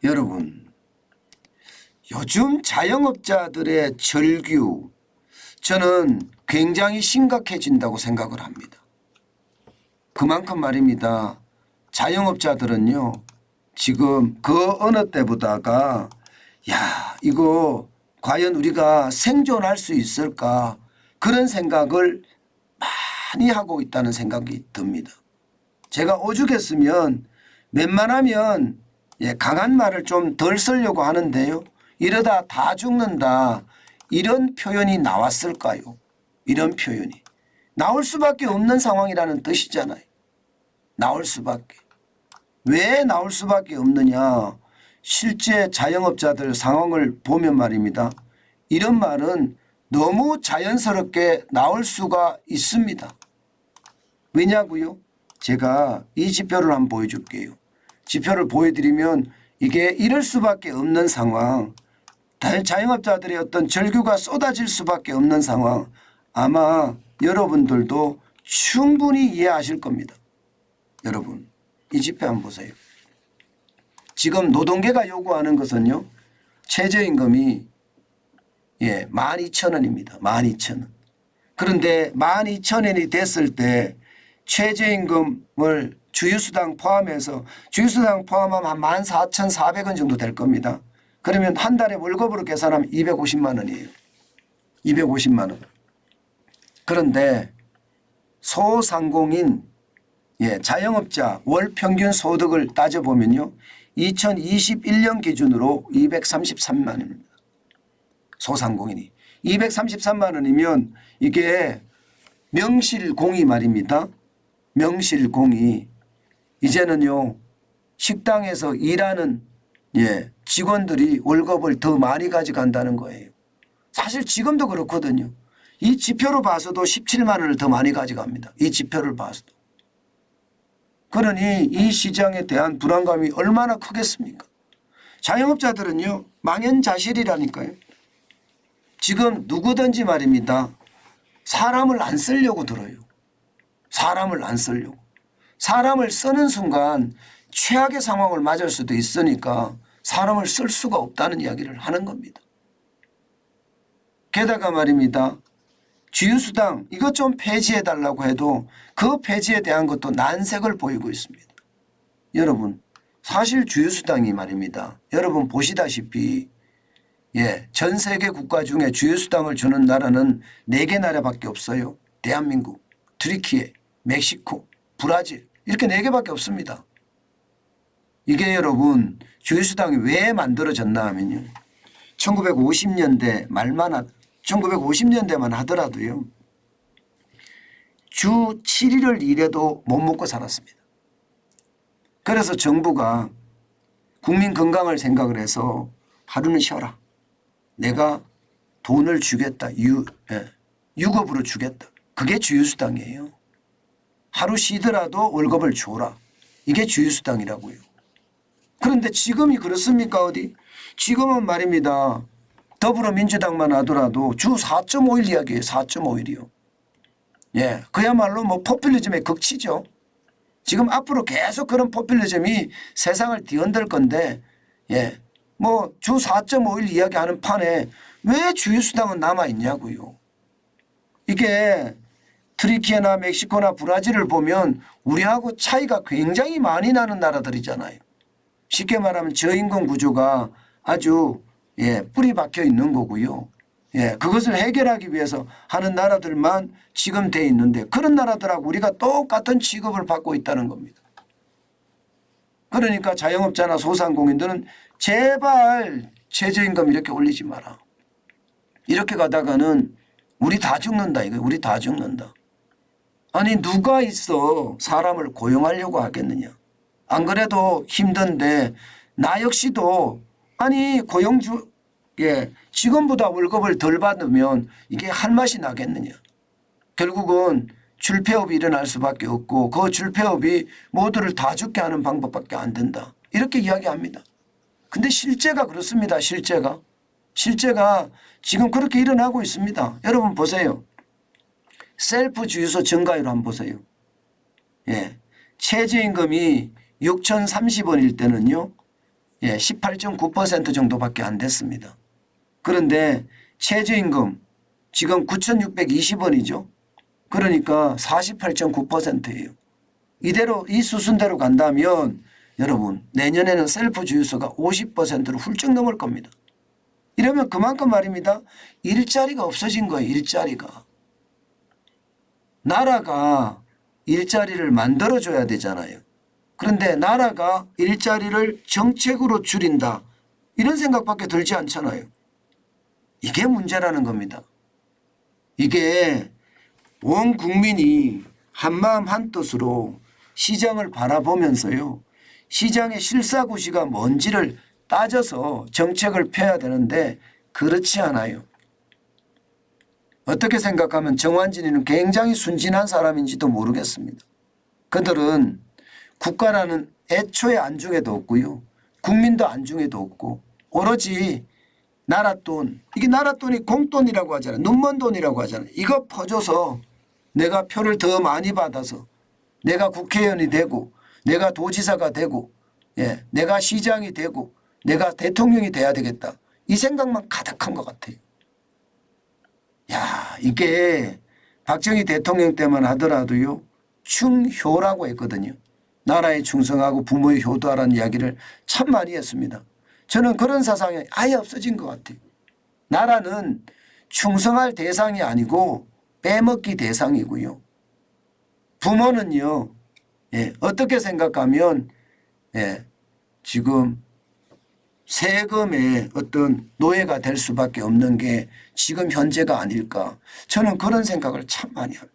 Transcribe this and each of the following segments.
여러분, 요즘 자영업자들의 절규 저는 굉장히 심각해진다고 생각을 합니다. 그만큼 말입니다. 자영업자들은요 지금 그 어느 때보다가 야 이거 과연 우리가 생존할 수 있을까 그런 생각을 많이 하고 있다는 생각이 듭니다. 제가 오죽했으면 웬만하면 강한 말을 좀 덜 쓰려고 하는데요. 이러다 다 죽는다 이런 표현이 나왔을까요? 이런 표현이. 나올 수밖에 없는 상황이라는 뜻이잖아요. 나올 수밖에. 왜 나올 수밖에 없느냐. 실제 자영업자들 상황을 보면 말입니다. 이런 말은 너무 자연스럽게 나올 수가 있습니다. 왜냐고요? 제가 이 지표를 한번 보여줄게요. 지표를 보여드리면 이게 이럴 수밖에 없는 상황, 자영업자들의 어떤 절규가 쏟아질 수밖에 없는 상황 아마 여러분들도 충분히 이해하실 겁니다. 여러분 이 지표 한번 보세요. 지금 노동계가 요구하는 것은요. 최저임금이 12,000원입니다. 12,000원. 그런데 12,000원이 됐을 때 최저임금을 주휴수당 포함해서 주휴수당 포함하면 한 14,400원 정도 될 겁니다. 그러면 한 달에 월급으로 계산하면 250만 원이에요. 250만 원. 그런데 소상공인 자영업자 월 평균 소득을 따져보면요. 2021년 기준으로 233만 원입니다. 소상공인이. 233만 원이면 이게 명실공히 말입니다. 명실공히 이제는요. 식당에서 일하는 직원들이 월급을 더 많이 가져간다는 거예요. 사실 지금도 그렇거든요. 이 지표로 봐서도 17만 원을 더 많이 가져갑니다. 이 지표를 봐서도. 그러니 이 시장에 대한 불안감이 얼마나 크겠습니까? 자영업자들은요. 망연자실이라니까요. 지금 누구든지 말입니다. 사람을 안 쓰려고 들어요. 사람을 안 쓰려고. 사람을 쓰는 순간 최악의 상황을 맞을 수도 있으니까 사람을 쓸 수가 없다는 이야기를 하는 겁니다. 게다가 말입니다. 주휴수당 이것 좀 폐지해달라고 해도 그 폐지에 대한 것도 난색을 보이고 있습니다. 여러분 사실 주휴수당이 말입니다. 여러분 보시다시피 전 세계 국가 중에 주휴수당을 주는 나라는 4개 나라밖에 없어요. 대한민국, 트리키에, 멕시코, 브라질 이렇게 4개밖에 없습니다. 이게 여러분 주휴수당이 왜 만들어졌나 하면요. 1950년대 말만 1950년대만 하더라도요. 주 7일을 일해도 못 먹고 살았습니다. 그래서 정부가 국민 건강을 생각을 해서 하루는 쉬어라. 내가 돈을 주겠다. 유급으로 주겠다. 그게 주휴수당이에요. 하루 쉬더라도 월급을 줘라. 이게 주휴수당이라고요. 그런데 지금이 그렇습니까 어디? 지금은 말입니다. 더불어민주당만 하더라도 주 4.5일 이야기예요. 4.5일이요. 그야말로 뭐 포퓰리즘의 극치죠. 지금 앞으로 계속 그런 포퓰리즘이 세상을 뒤흔들 건데 뭐 주 4.5일 이야기하는 판에 왜 주휴수당은 남아있냐고요. 이게 트리키에나 멕시코나 브라질을 보면 우리하고 차이가 굉장히 많이 나는 나라들이잖아요. 쉽게 말하면 저임금 구조가 아주 뿌리 박혀 있는 거고요. 그것을 해결하기 위해서 하는 나라들만 지금 돼 있는데 그런 나라들하고 우리가 똑같은 취급을 받고 있다는 겁니다. 그러니까 자영업자나 소상공인들은 제발 최저임금 이렇게 올리지 마라. 이렇게 가다가는 우리 다 죽는다 이거. 우리 다 죽는다. 아니 누가 있어 사람을 고용하려고 하겠느냐. 안 그래도 힘든데 나 역시도 아니 고용주 직원보다 월급을 덜 받으면 이게 할 맛이 나겠느냐. 결국은 줄폐업이 일어날 수밖에 없고 그 줄폐업이 모두를 다 죽게 하는 방법밖에 안 된다. 이렇게 이야기합니다. 근데 실제가 그렇습니다. 실제가 지금 그렇게 일어나고 있습니다. 여러분 보세요. 셀프 주유소 증가율 한번 보세요. 최저임금이 6,030원일 때는요. 18.9% 정도밖에 안 됐습니다. 그런데 최저임금 지금 9,620원이죠. 그러니까 48.9%예요. 이대로 이 수순대로 간다면 여러분 내년에는 셀프 주유소가 50%를 훌쩍 넘을 겁니다. 이러면 그만큼 말입니다. 일자리가 없어진 거예요. 일자리가. 나라가 일자리를 만들어줘야 되잖아요. 그런데 나라가 일자리를 정책으로 줄인다. 이런 생각밖에 들지 않잖아요. 이게 문제라는 겁니다. 이게 온 국민이 한마음 한뜻으로 시장을 바라보면서요. 시장의 실사구시가 뭔지를 따져서 정책을 펴야 되는데 그렇지 않아요. 어떻게 생각하면 정환진이는 굉장히 순진한 사람인지도 모르겠습니다. 그들은 국가라는 애초에 안중에도 없고요. 국민도 안중에도 없고 오로지 나랏돈, 이게 나랏돈이 공돈이라고 하잖아요. 눈먼 돈이라고 하잖아요. 이거 퍼줘서 내가 표를 더 많이 받아서 내가 국회의원이 되고 내가 도지사가 되고 내가 시장이 되고 내가 대통령이 돼야 되겠다. 이 생각만 가득한 것 같아요. 야, 이게 박정희 대통령 때만 하더라도요. 충효라고 했거든요. 나라에 충성하고 부모에 효도하라는 이야기를 참 많이 했습니다. 저는 그런 사상이 아예 없어진 것 같아요. 나라는 충성할 대상이 아니고 빼먹기 대상이고요. 부모는요. 어떻게 생각하면 지금 세금의 어떤 노예가 될 수밖에 없는 게 지금 현재가 아닐까. 저는 그런 생각을 참 많이 합니다.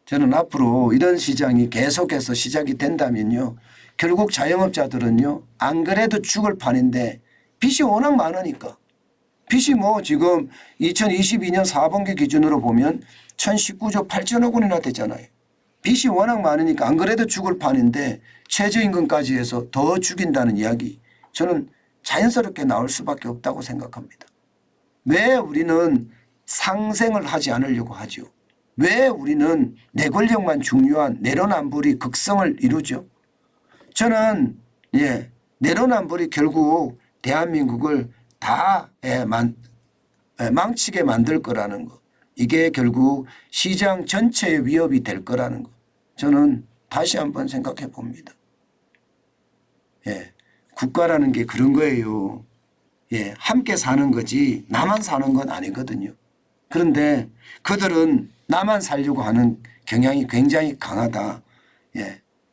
저는 앞으로 이런 시장이 계속해서 시작이 된다면요. 결국 자영업자들은요. 안 그래도 죽을 판인데 빚이 워낙 많으니까. 빚이 뭐 지금 2022년 4분기 기준으로 보면 1,019조 8천억 원이나 되잖아요. 빚이 워낙 많으니까 안 그래도 죽을 판인데 최저임금까지 해서 더 죽인다는 이야기 저는 자연스럽게 나올 수밖에 없다고 생각합니다. 왜 우리는 상생을 하지 않으려고 하죠? 왜 우리는 내 권력만 중요한 내로남불이 극성을 이루죠? 저는 내로남불이 결국 대한민국을 다 망치게 만들 거라는 거. 이게 결국 시장 전체의 위협이 될 거라는 거. 저는 다시 한번 생각해 봅니다. 국가라는 게 그런 거예요. 함께 사는 거지 나만 사는 건 아니거든요. 그런데 그들은 나만 살려고 하는 경향이 굉장히 강하다.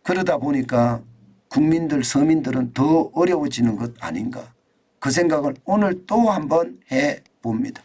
그러다 보니까 국민들, 서민들은 더 어려워지는 것 아닌가. 그 생각을 오늘 또 한번 해 봅니다.